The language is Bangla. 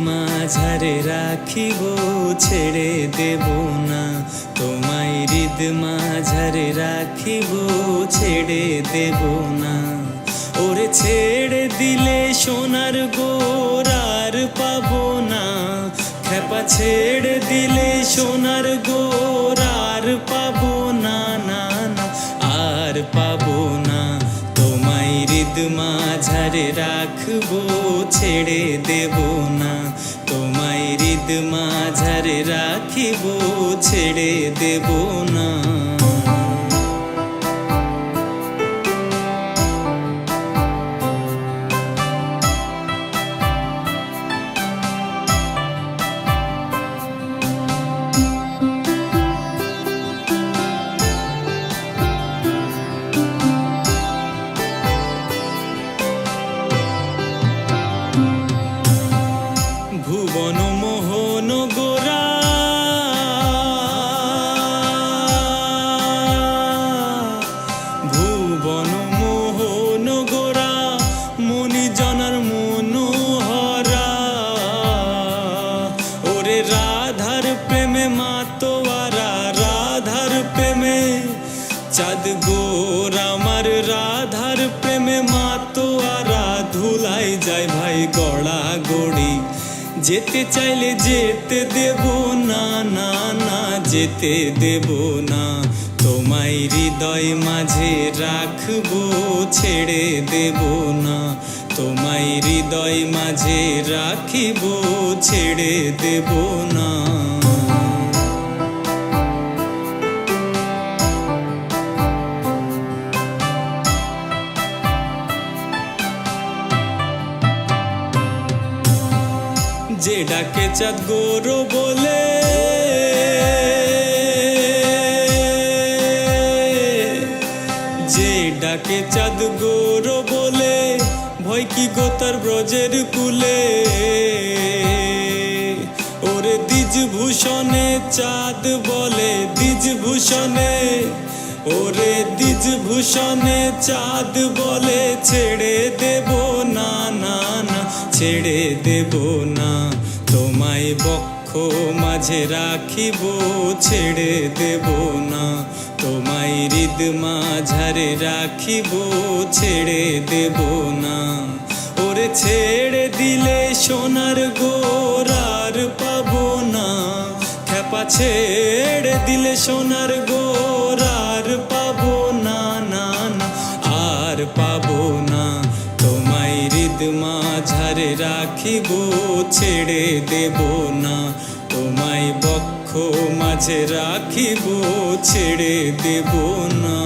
মাঝারে রাখিব ছেড়ে দেব না, তোমায় হৃদ মাঝারে রাখিব ছেড়ে দেব না। ওরে ছেড়ে দিলে সোনার গোরার পাবো না, খেপা ছেড়ে দিলে সোনার গোরার পাবো না, না না আর পাবো না। তোমায় হৃদ মাঝারে রাখবো ছেড়ে দেব না, তোমায় হৃদ মাঝারে রাখিব ছেড়ে দেব না। ভুবন মোহন গোরা ভুবন মোহন গোরা মনি জনার মনোহরা। ওরে রাধার প্রেমে মাতোয়ারা, রাধার প্রেমে চাঁদ গোরা, আমার রাধার প্রেমে মাতোয়ারা। ধুলাই যায় ভাই গড়া গড়ি, যেতে চাইলে যেতে দেব না, না না যেতে দেব না। তোমায় হৃদয় মাঝে রাখবো ছেড়ে দেব না, তোমায় হৃদয় মাঝে রাখিব ছেড়ে দেব না। যে ডাকে চাঁদ গৌর বলে, যে ডাকে চাঁদ গৌর বলে, ভয় কি গো তার ব্রজের কুলে। ওরে দ্বিজ ভূষণে চাঁদ বলে, দ্বিজ ভূষণে, ওরে দ্বিজ ভূষণে চাঁদ বলে, ছেড়ে দেব না, না না ছেড়ে দেব না। তোমায় বক্ষ মাঝে রাখিব ছেড়ে দেব না, তোমায় হৃদ মাঝারে রাখিব ছেড়ে দেব না। ওরে ছেড়ে দিলে সোনার গোরার পাবো না, খেপা ছেড়ে দিলে সোনার গোরার পাবো না, না না আর পাবো না। তোমায় হৃদ মাঝারে রাখিব ছেড়ে দেব না, তোমায় বক্ষ মাঝে রাখিব ছেড়ে দেব না।